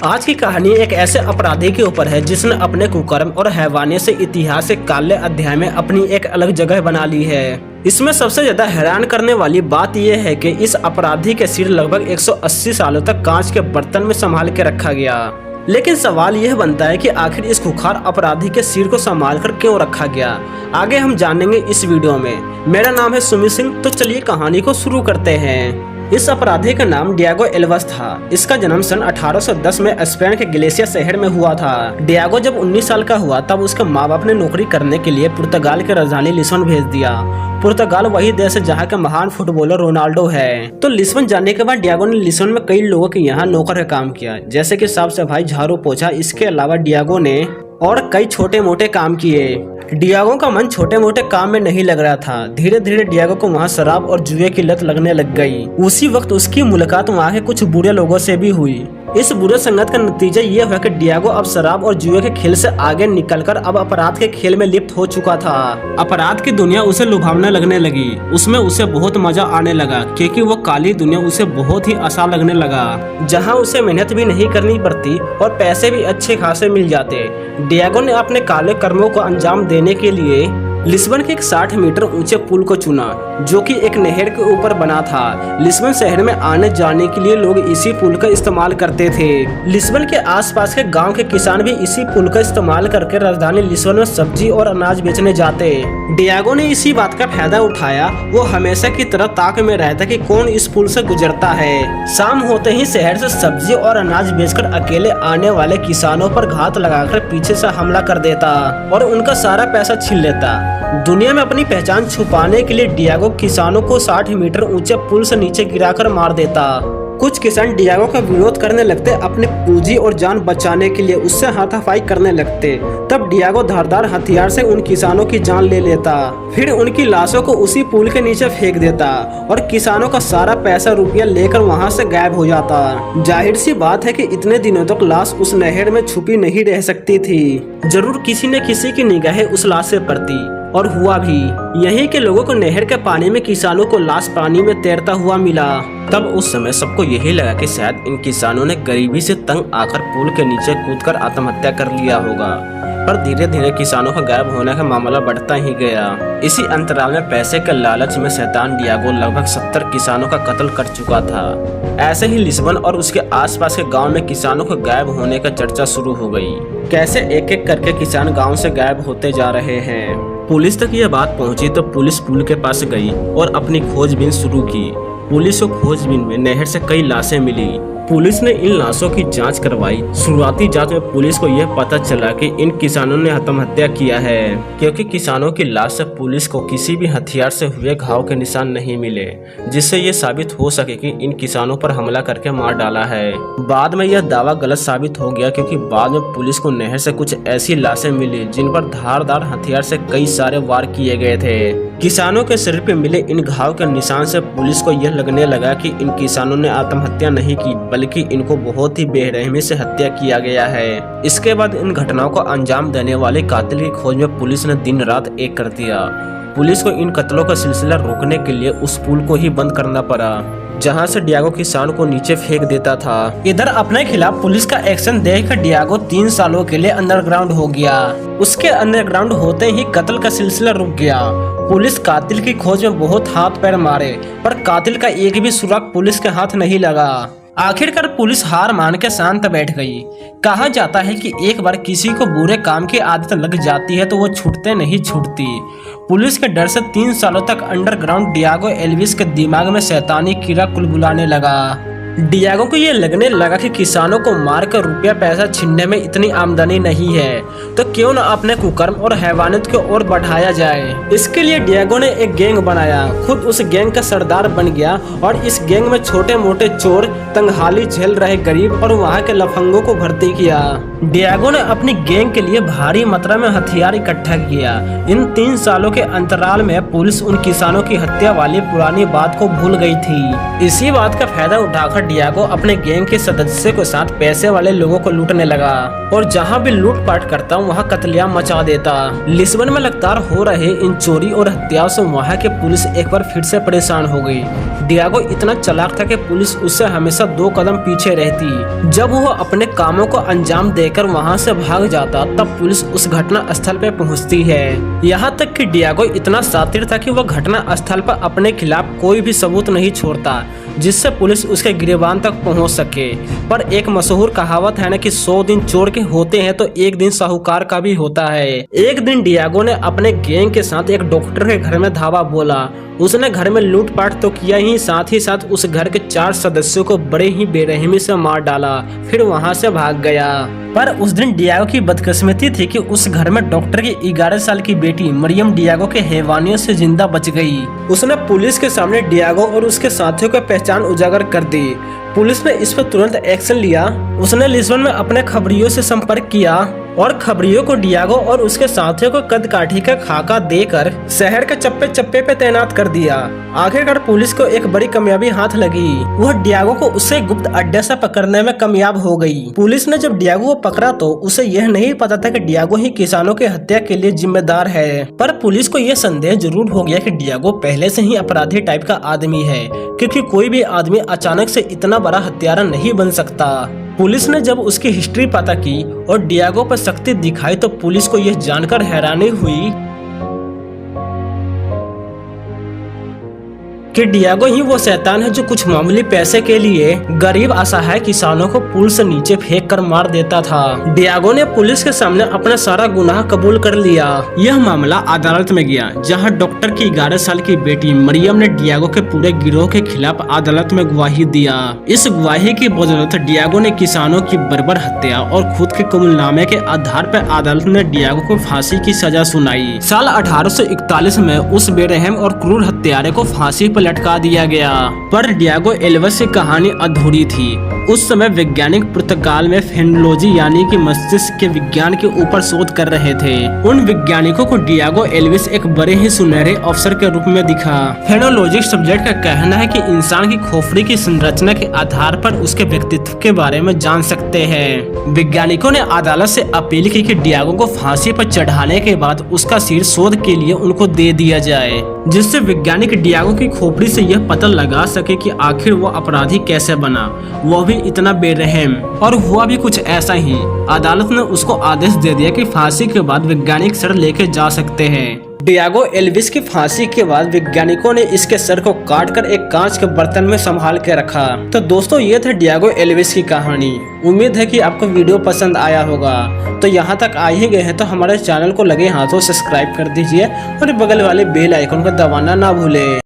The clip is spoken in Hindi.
आज की कहानी एक ऐसे अपराधी के ऊपर है जिसने अपने कुकर्म और हैवानियत से इतिहास के काले अध्याय में अपनी एक अलग जगह बना ली है। इसमें सबसे ज्यादा हैरान करने वाली बात यह है कि इस अपराधी के सिर लगभग 180 सालों तक कांच के बर्तन में संभाल के रखा गया। लेकिन सवाल यह बनता है कि आखिर इस खुखार अपराधी के सिर को संभाल कर क्यों रखा गया। आगे हम जानेंगे इस वीडियो में। मेरा नाम है सुमित सिंह, तो चलिए कहानी को शुरू करते हैं। इस अपराधी का नाम डियागो एल्वेस था। इसका जन्म सन 1810 में स्पेन के गलेसिया शहर में हुआ था। डियागो जब 19 साल का हुआ तब उसके माँ बाप ने नौकरी करने के लिए पुर्तगाल की राजधानी लिस्बन भेज दिया। पुर्तगाल वही देश है जहाँ के महान फुटबॉलर रोनाल्डो है। तो लिस्बन जाने के बाद डियागो ने लिस्बन में कई लोगों के यहाँ नौकर का काम किया, जैसे कि साफ सफाई, झाड़ू पोछा। इसके अलावा डियागो ने और कई छोटे मोटे काम किए। डियागो का मन छोटे मोटे काम में नहीं लग रहा था। धीरे धीरे डियागो को वहाँ शराब और जुए की लत लगने लग गई। उसी वक्त उसकी मुलाकात वहाँ के कुछ बुरे लोगों से भी हुई। इस बुरे संगत का नतीजा ये हुआ कि डियागो अब शराब और जुए के खेल से आगे निकलकर अब अपराध के खेल में लिप्त हो चुका था। अपराध की दुनिया उसे लुभावने लगने लगी। उसमें उसे बहुत मजा आने लगा क्योंकि वो काली दुनिया उसे बहुत ही आसान लगने लगा, जहाँ उसे मेहनत भी नहीं करनी पड़ती और पैसे भी अच्छे खासे मिल जाते। डियागो ने अपने काले कर्मों को अंजाम देने के लिए लिस्बन के एक 60 मीटर ऊंचे पुल को चुना, जो कि एक नहर के ऊपर बना था। लिस्बन शहर में आने जाने के लिए लोग इसी पुल का इस्तेमाल करते थे। लिस्बन के आसपास के गांव के किसान भी इसी पुल का इस्तेमाल करके राजधानी लिस्बन में सब्जी और अनाज बेचने जाते। डियागो ने इसी बात का फायदा उठाया। वो हमेशा की तरह ताक में रहता कि कौन इस पुल से गुजरता है। शाम होते ही शहर से सब्जी और अनाज बेचकर अकेले आने वाले किसानों पर घात लगाकर पीछे से हमला कर देता और उनका सारा पैसा छीन लेता। दुनिया में अपनी पहचान छुपाने के लिए डियागो किसानों को 60 मीटर ऊंचे पुल से नीचे गिराकर मार देता। कुछ किसान डियागो का विरोध करने लगते, अपनी पूंजी और जान बचाने के लिए उससे हाथापाई करने लगते। तब डियागो धारदार हथियार से उन किसानों की जान ले लेता, फिर उनकी लाशों को उसी पुल के नीचे फेंक देता और किसानों का सारा पैसा रुपया लेकर वहां से गायब हो जाता। जाहिर सी बात है कि इतने दिनों तक लाश उस नहर में छुपी नहीं रह सकती थी। जरूर किसी न किसी की निगाहें उस लाश से पड़ती, और हुआ भी। यहीं के लोगों को नहर के पानी में किसानों को लाश पानी में तैरता हुआ मिला। तब उस समय सबको यही लगा कि शायद इन किसानों ने गरीबी से तंग आकर पुल के नीचे कूदकर आत्महत्या कर लिया होगा। पर धीरे धीरे किसानों का गायब होने का मामला बढ़ता ही गया। इसी अंतराल में पैसे के लालच में शैतान डियागो लगभग 70 किसानों का कत्ल कर चुका था। ऐसे ही लिस्बन और उसके आसपास के गांव में किसानों के गायब होने का चर्चा शुरू हो गई। कैसे एक एक करके किसान गांव से गायब होते जा रहे हैं। पुलिस तक यह बात पहुंची तो पुलिस पुल के पास गई और अपनी खोजबीन शुरू की। पुलिस को खोजबीन में नहर से कई लाशें मिली। पुलिस ने इन लाशों की जांच करवाई। शुरुआती जांच में पुलिस को यह पता चला कि इन किसानों ने आत्महत्या किया है, क्योंकि किसानों की लाश से पुलिस को किसी भी हथियार से हुए घाव के निशान नहीं मिले, जिससे ये साबित हो सके कि इन किसानों पर हमला करके मार डाला है। बाद में यह दावा गलत साबित हो गया, क्योंकि बाद में पुलिस को नहर से कुछ ऐसी लाशें मिली जिन पर धारदार हथियार से कई सारे वार किए गए थे। किसानों के शरीर पे मिले इन घाव के निशान से पुलिस को यह लगने लगा कि इन किसानों ने आत्महत्या नहीं की, बल्कि इनको बहुत ही बेरहमी से हत्या किया गया है। इसके बाद इन घटनाओं को अंजाम देने वाले कातिल की खोज में पुलिस ने दिन रात एक कर दिया। पुलिस को इन कत्लों का सिलसिला रोकने के लिए उस पुल को ही बंद करना पड़ा, जहां से डियागो किसान को नीचे फेंक देता था। इधर अपने खिलाफ पुलिस का एक्शन देखकर डियागो 3 सालों के लिए अंडरग्राउंड हो गया। उसके अंडरग्राउंड होते ही कत्ल का सिलसिला रुक गया। पुलिस कातिल की खोज में बहुत हाथ पैर मारे, पर कातिल का एक भी सुराग पुलिस के हाथ नहीं लगा। आखिरकार पुलिस हार मान के शांत बैठ गई। कहा जाता है कि एक बार किसी को बुरे काम की आदत लग जाती है तो वो छूटते नहीं छूटती। पुलिस के डर से 3 सालों तक अंडरग्राउंड डियागो एल्वेस के दिमाग में शैतानी कीड़ा कुलबुलाने लगा। डियागो को ये लगने लगा कि किसानों को मारकर रुपया पैसा छीनने में इतनी आमदनी नहीं है, तो क्यों न अपने कुकर्म और हैवानियत को और बढ़ाया जाए। इसके लिए डियागो ने एक गैंग बनाया, खुद उस गैंग का सरदार बन गया और इस गैंग में छोटे मोटे चोर, तंगहाली झेल रहे गरीब और वहाँ के लफंगों को भर्ती किया। डियागो ने अपनी गैंग के लिए भारी मात्रा में हथियार इकट्ठा किया। इन 3 सालों के अंतराल में पुलिस उन किसानों की हत्या वाली पुरानी बात को भूल गई थी। इसी बात का फायदा उठाकर डियागो अपने गैंग के सदस्यों के साथ पैसे वाले लोगों को लूटने लगा और जहाँ भी लूटपाट करता वहाँ कत्लेआम मचा देता। लिस्बन में लगातार हो रहे इन चोरी और हत्याओं से वहाँ की पुलिस एक बार फिर से परेशान हो गई। डियागो इतना चालाक था कि पुलिस उससे हमेशा 2 कदम पीछे रहती। जब वो अपने कामों को अंजाम देकर वहाँ से भाग जाता तब पुलिस उस घटना स्थल पे पहुँचती है। यहाँ तक कि डियागो इतना शातिर था कि वह घटना स्थल पर अपने खिलाफ कोई भी सबूत नहीं छोड़ता जिससे पुलिस उसके गिरबान तक पहुंच सके। पर एक मशहूर कहावत है ना कि 100 दिन चोर के होते हैं तो एक दिन साहूकार का भी होता है। एक दिन डियागो ने अपने गैंग के साथ एक डॉक्टर के घर में धावा बोला। उसने घर में लूटपाट तो किया ही साथ उस घर के 4 सदस्यों को बड़े ही बेरहमी से मार डाला, फिर वहां से भाग गया। पर उस दिन डियागो की बदकिस्मती थी कि उस घर में डॉक्टर की 11 साल की बेटी मरियम डियागो के हैवानियों से जिंदा बच गई। उसने पुलिस के सामने डियागो और उसके साथियों की पहचान उजागर कर दी। पुलिस ने इस पर तुरंत एक्शन लिया। उसने लिस्बन में अपने खबरियों से संपर्क किया और खबरियों को डियागो और उसके साथियों को कदकाठी का खाका देकर शहर के चप्पे चप्पे पे तैनात कर दिया। आखिरकार पुलिस को एक बड़ी कामयाबी हाथ लगी। वह डियागो को उससे गुप्त अड्डे से पकड़ने में कामयाब हो गई। पुलिस ने जब डियागो को पकड़ा तो उसे यह नहीं पता था कि डियागो ही किसानों की हत्या के लिए जिम्मेदार है। पर पुलिस को यह संदेह जरूर हो गया कि डियागो पहले से ही अपराधी टाइप का आदमी है, क्योंकि कोई भी आदमी अचानक से इतना बड़ा हत्यारा नहीं बन सकता। पुलिस ने जब उसकी हिस्ट्री पता की और डियागो पर सख्ती दिखाई तो पुलिस को यह जानकर हैरानी हुई कि डियागो ही वो शैतान है जो कुछ मामूली पैसे के लिए गरीब असहाय किसानों को पुल से नीचे फेंक कर मार देता था। डियागो ने पुलिस के सामने अपना सारा गुनाह कबूल कर लिया। यह मामला अदालत में गया, जहां डॉक्टर की 11 साल की बेटी मरियम ने डियागो के पूरे गिरोह के खिलाफ अदालत में गवाही दिया। इस गवाही की बदौलत डियागो ने किसानों की बर्बर हत्या और खुद के कबूलनामे के आधार पर अदालत ने डियागो को फांसी की सजा सुनाई। साल 1841 में उस बेरहम और क्रूर हत्यारे को फांसी पर लटका दिया गया। पर डियागो एल्वेस की कहानी अधूरी थी। उस समय वैज्ञानिक पुर्तगाल में फेनोलॉजी यानी कि मस्तिष्क के विज्ञान के ऊपर शोध कर रहे थे। उन वैज्ञानिकों को डियागो एल्वेस एक बड़े ही सुनहरे अवसर के रूप में दिखा। फेनोलॉजिस्ट सब्जेक्ट का कहना है कि इंसान की खोपड़ी की संरचना के आधार पर उसके व्यक्तित्व के बारे में जान सकते हैं। वैज्ञानिकों ने अदालत से अपील की कि डियागो को फांसी पर चढ़ाने के बाद उसका सिर शोध के लिए उनको दे दिया जाए, जिससे वैज्ञानिक डियागो की खोपड़ी से यह पता लगा सके कि आखिर वो अपराधी कैसे बना, वो भी इतना बेरहम। और हुआ भी कुछ ऐसा ही। अदालत ने उसको आदेश दे दिया कि फांसी के बाद वैज्ञानिक सर लेके जा सकते हैं। डियागो एल्वेस की फांसी के बाद वैज्ञानिकों ने इसके सर को काटकर एक कांच के बर्तन में संभाल के रखा। तो दोस्तों, ये थे डियागो एल्वेस की कहानी। उम्मीद है कि आपको वीडियो पसंद आया होगा। तो यहाँ तक आ ही गए हैं तो हमारे चैनल को लगे हाथों सब्सक्राइब कर दीजिए और बगल वाले बेल आइकन को दबाना ना भूले।